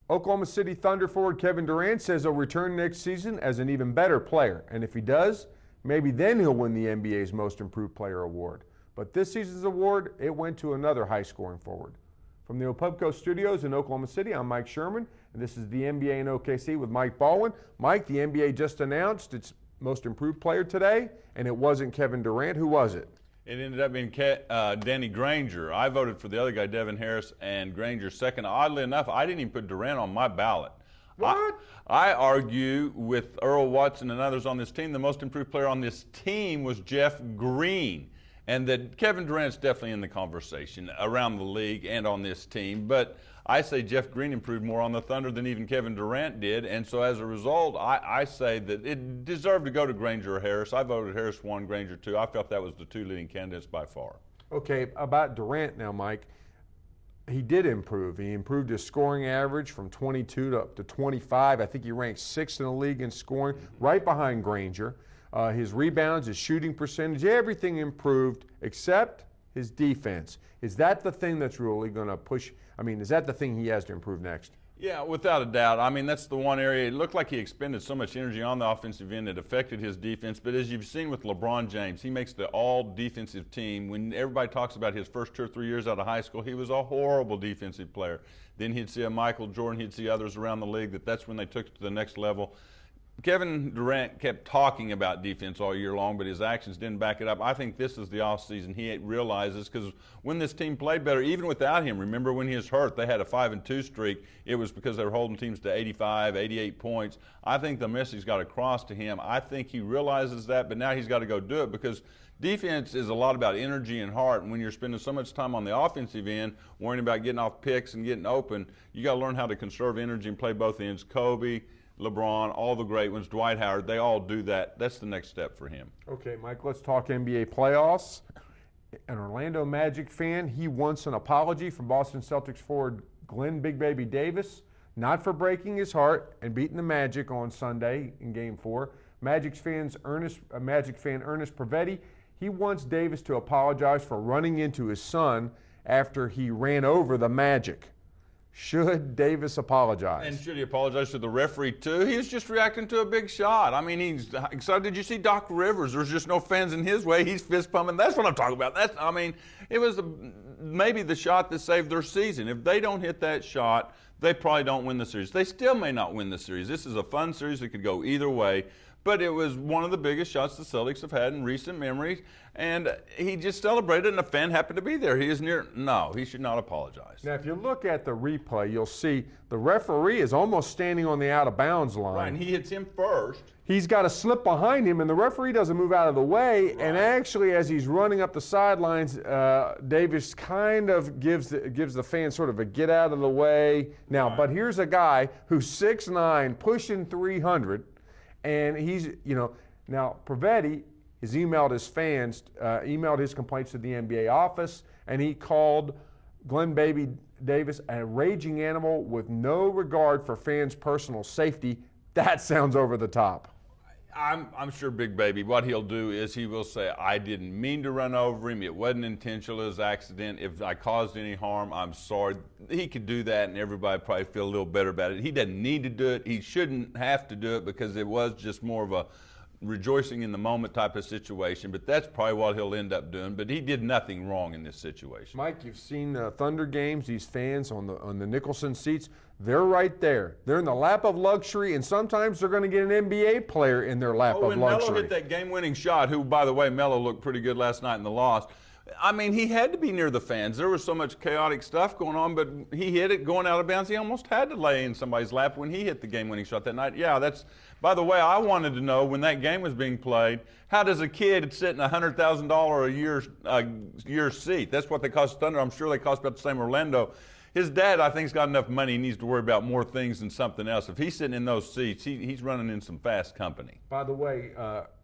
Oklahoma City Thunder forward Kevin Durant says he'll return next season as an even better player. And if he does, maybe then he'll win the NBA's Most Improved Player award. But this season's award, it went to another high-scoring forward. From the Opubco Studios in Oklahoma City, I'm Mike Sherman, and this is the NBA in OKC with Mike Baldwin. Mike, the NBA just announced its Most Improved Player today, and it wasn't Kevin Durant. Who was it? It ended up being Danny Granger. I voted for the other guy, Devin Harris, and Granger second. Oddly enough, I didn't even put Durant on my ballot. What? I argue with Earl Watson and others on this team, the most improved player on this team was Jeff Green. And that Kevin Durant's definitely in the conversation around the league and on this team. But I say Jeff Green improved more on the Thunder than even Kevin Durant did. And so as a result, I say that it deserved to go to Granger or Harris. I voted Harris 1, Granger 2. I felt that was the two leading candidates by far. Okay, about Durant now, Mike. He did improve. He improved his scoring average from 22 to up to 25. I think he ranked 6th in the league in scoring, right behind Granger. His rebounds, his shooting percentage, everything improved except his defense. Is that the thing that's really going to push? I mean, is that the thing he has to improve next? Yeah, without a doubt. I mean, that's the one area. It looked like he expended so much energy on the offensive end it affected his defense. But as you've seen with LeBron James, he makes the all-defensive team. When everybody talks about his first 2 or 3 years out of high school, he was a horrible defensive player. Then he'd see a Michael Jordan, he'd see others around the league that's when they took it to the next level. Kevin Durant kept talking about defense all year long, but his actions didn't back it up. I think this is the offseason he realizes, because when this team played better, even without him, remember when he was hurt, they had a 5-2 streak. It was because they were holding teams to 85, 88 points. I think the message got across to him. I think he realizes that, but now he's got to go do it, because defense is a lot about energy and heart, and when you're spending so much time on the offensive end worrying about getting off picks and getting open, you got to learn how to conserve energy and play both ends. Kobe, LeBron, all the great ones, Dwight Howard, they all do that. That's the next step for him. Okay, Mike, let's talk NBA playoffs. An Orlando Magic fan, he wants an apology from Boston Celtics forward Glen Big Baby Davis, not for breaking his heart and beating the Magic on Sunday in Game 4. Magic fan Ernest Pravetti, he wants Davis to apologize for running into his son after he ran over the Magic. Should Davis apologize? And should he apologize to the referee, too? He was just reacting to a big shot. I mean, he's excited. Did you see Doc Rivers? There's just no fans in his way. He's fist pumping. That's what I'm talking about. It was maybe the shot that saved their season. If they don't hit that shot, they probably don't win the series. They still may not win the series. This is a fun series that could go either way. But it was one of the biggest shots the Celtics have had in recent memory, and he just celebrated, and a fan happened to be there. He should not apologize. Now, if you look at the replay, you'll see the referee is almost standing on the out-of-bounds line. Right, and he hits him first. He's got to slip behind him, and the referee doesn't move out of the way. Right. And actually, as he's running up the sidelines, Davis kind of gives the fan sort of a get out of the way. Now, right. But here's a guy who's 6'9", pushing 300. And he's, now Pravetti has emailed his fans, emailed his complaints to the NBA office, and he called Glen Baby Davis a raging animal with no regard for fans' personal safety. That sounds over the top. I'm sure Big Baby, what he'll do is he will say, I didn't mean to run over him. It wasn't intentional. It was an accident. If I caused any harm, I'm sorry. He could do that, and everybody probably feel a little better about it. He doesn't need to do it. He shouldn't have to do it because it was just more of a rejoicing in the moment type of situation, but that's probably what he'll end up doing. But he did nothing wrong in this situation. Mike, you've seen Thunder games, these fans on the Nicholson seats, they're right there. They're in the lap of luxury, and sometimes they're going to get an NBA player in their lap of luxury. When Melo hit that game-winning shot, who, by the way, Melo looked pretty good last night in the loss, I mean, he had to be near the fans. There was so much chaotic stuff going on, but he hit it going out of bounds. He almost had to lay in somebody's lap when he hit the game-winning shot that night. Yeah, that's, by the way, I wanted to know when that game was being played, how does a kid sit in a $100,000 a year seat? That's what they cost Thunder. I'm sure they cost about the same Orlando. His dad, I think, has got enough money. He needs to worry about more things than something else. If he's sitting in those seats, he's running in some fast company. By the way,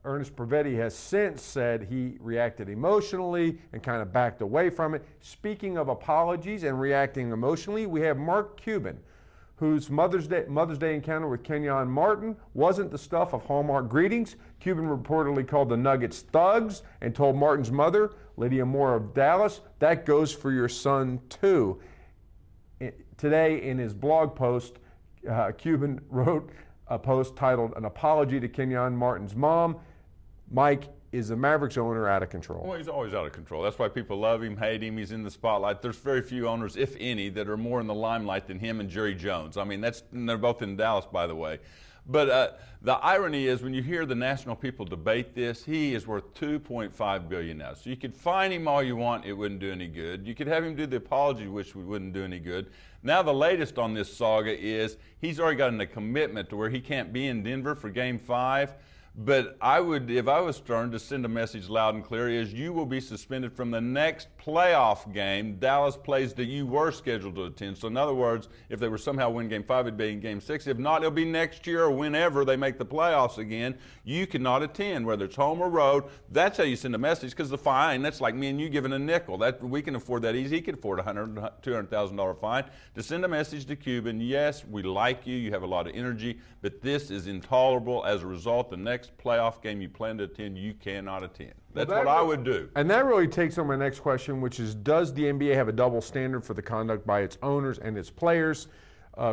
Ernest Pravetti has since said he reacted emotionally and kind of backed away from it. Speaking of apologies and reacting emotionally, we have Mark Cuban, whose Mother's Day encounter with Kenyon Martin wasn't the stuff of Hallmark greetings. Cuban reportedly called the Nuggets thugs and told Martin's mother, Lydia Moore of Dallas, that goes for your son too. Today in his blog post, Cuban wrote a post titled "An Apology to Kenyon Martin's Mom." Mike, is the Mavericks owner out of control? Well, he's always out of control. That's why people love him, hate him. He's in the spotlight. There's very few owners, if any, that are more in the limelight than him and Jerry Jones. I mean, they're both in Dallas, by the way. But the irony is, when you hear the national people debate this, he is worth $2.5 billion now. So you could fine him all you want, it wouldn't do any good. You could have him do the apology, which wouldn't do any good. Now the latest on this saga is he's already gotten a commitment to where he can't be in Denver for Game 5. But I would, if I was Stern, to send a message loud and clear, is you will be suspended from the next playoff game Dallas plays that you were scheduled to attend. So in other words, if they were somehow win Game 5, it'd be in Game 6. If not, it'll be next year or whenever they make the playoffs again. You cannot attend, whether it's home or road. That's how you send a message, because the fine, that's like me and you giving a nickel. That we can afford that easy. He can afford a $200,000 fine. To send a message to Cuban, yes, we like you, you have a lot of energy, but this is intolerable. As a result, the next playoff game you plan to attend, you cannot attend. That's what I would do. And that really takes on my next question, which is, does the NBA have a double standard for the conduct by its owners and its players?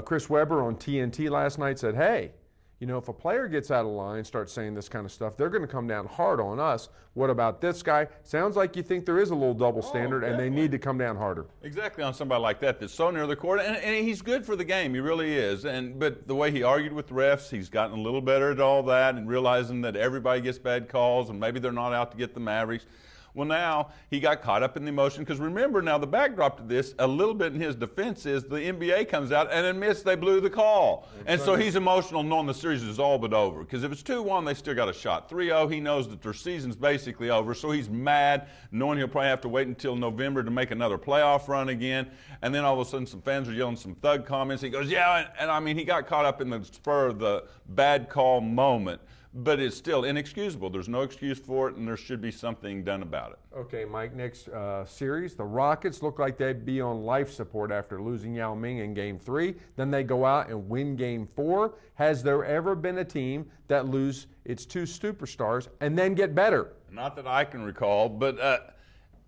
Chris Webber on TNT last night said, hey, you know, if a player gets out of line, starts saying this kind of stuff, they're going to come down hard on us. What about this guy? Sounds like you think there is a little double standard, and they need to come down harder. Exactly, on somebody like that that's so near the court, and he's good for the game. He really is. But the way he argued with the refs, he's gotten a little better at all that, and realizing that everybody gets bad calls, and maybe they're not out to get the Mavericks. Well, now he got caught up in the emotion, because remember, now the backdrop to this, a little bit in his defense, is the NBA comes out and admits they blew the call. And so he's emotional knowing the series is all but over, because if it's 2-1, they still got a shot. 3-0, he knows that their season's basically over, so he's mad, knowing he'll probably have to wait until November to make another playoff run again. And then all of a sudden some fans are yelling some thug comments. He goes, yeah, and I mean, he got caught up in the spur of the bad call moment. But it's still inexcusable. There's no excuse for it, and there should be something done about it. Okay, Mike, next series. The Rockets look like they'd be on life support after losing Yao Ming in Game 3. Then they go out and win Game 4. Has there ever been a team that lose its two superstars and then get better? Not that I can recall, but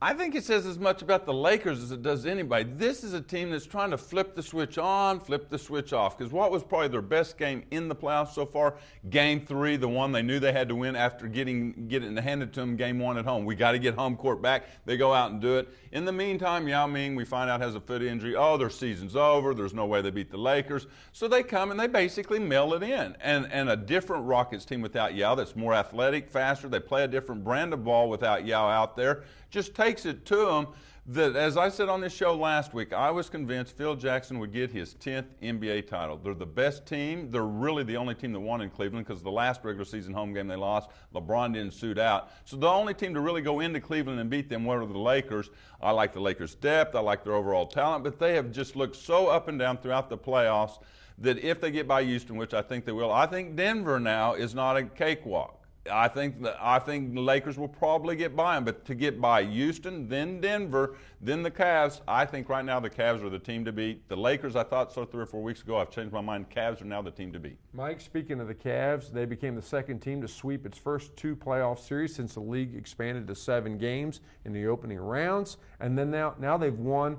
I think it says as much about the Lakers as it does anybody. This is a team that's trying to flip the switch on, flip the switch off. Because what was probably their best game in the playoffs so far? Game 3, the one they knew they had to win after getting it handed to them Game 1 at home. We got to get home court back. They go out and do it. In the meantime, Yao Ming, we find out, has a foot injury. Oh, their season's over. There's no way they beat the Lakers. So they come and they basically mail it in. And a different Rockets team without Yao that's more athletic, faster. They play a different brand of ball without Yao out there. Just takes it to them that, as I said on this show last week, I was convinced Phil Jackson would get his 10th NBA title. They're the best team. They're really the only team that won in Cleveland, because the last regular season home game they lost, LeBron didn't suit out. So the only team to really go into Cleveland and beat them were the Lakers. I like the Lakers' depth. I like their overall talent. But they have just looked so up and down throughout the playoffs that if they get by Houston, which I think they will, I think Denver now is not a cakewalk. I think the Lakers will probably get by them, but to get by Houston, then Denver, then the Cavs, I think right now the Cavs are the team to beat. The Lakers, I thought so 3 or 4 weeks ago. I've changed my mind. Cavs are now the team to beat. Mike, speaking of the Cavs, they became the second team to sweep its first 2 playoff series since the league expanded to 7 games in the opening rounds, and then now they've won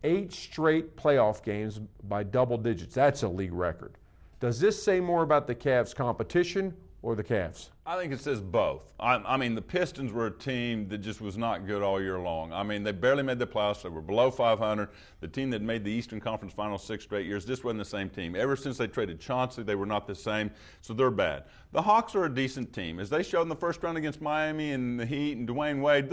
8 straight playoff games by double digits. That's a league record. Does this say more about the Cavs' competition or the Cavs? I think it says both. I mean, the Pistons were a team that just was not good all year long. I mean, they barely made the playoffs. They were below 500. The team that made the Eastern Conference Finals 6 straight years, this wasn't the same team. Ever since they traded Chauncey, they were not the same, so they're bad. The Hawks are a decent team. As they showed in the first round against Miami and the Heat and Dwayne Wade,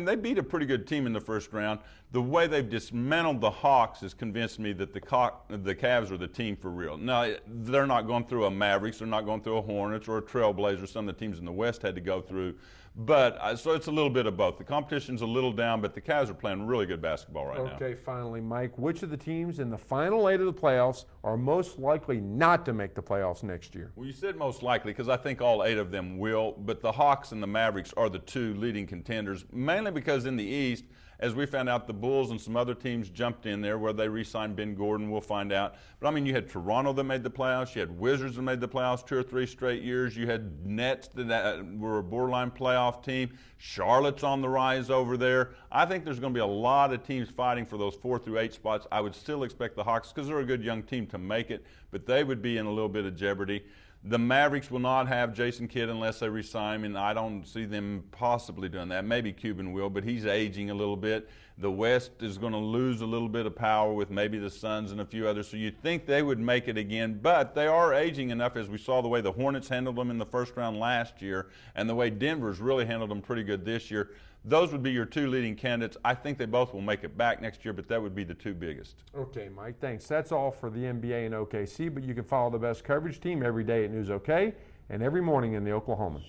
they beat a pretty good team in the first round. The way they've dismantled the Hawks has convinced me that the Cavs are the team for real. Now, they're not going through a Mavericks. They're not going through a Hornets or a Trailblazers. Some of the teams in the West had to go through. But so it's a little bit of both. The competition's a little down, but the Cavs are playing really good basketball right now. Okay, finally, Mike, which of the teams in the final 8 of the playoffs are most likely not to make the playoffs next year? Well, you said most likely, because I think all 8 of them will, but the Hawks and the Mavericks are the 2 leading contenders, mainly because in the East, As we found out, the Bulls and some other teams jumped in there where they re-signed Ben Gordon. We'll find out. But, I mean, you had Toronto that made the playoffs. You had Wizards that made the playoffs 2 or 3 straight years. You had Nets that were a borderline playoff team. Charlotte's on the rise over there. I think there's going to be a lot of teams fighting for those 4 through 8 spots. I would still expect the Hawks, because they're a good young team, to make it, but they would be in a little bit of jeopardy. The Mavericks will not have Jason Kidd unless they resign him, and I don't see them possibly doing that. Maybe Cuban will, but he's aging a little bit. The West is going to lose a little bit of power with maybe the Suns and a few others, so you'd think they would make it again, but they are aging enough, as we saw the way the Hornets handled them in the first round last year and the way Denver's really handled them pretty good this year. Those would be your 2 leading candidates. I think they both will make it back next year, but that would be the 2 biggest. Okay, Mike, thanks. That's all for the NBA and OKC, but you can follow the best coverage team every day at News OK and every morning in the Oklahoman.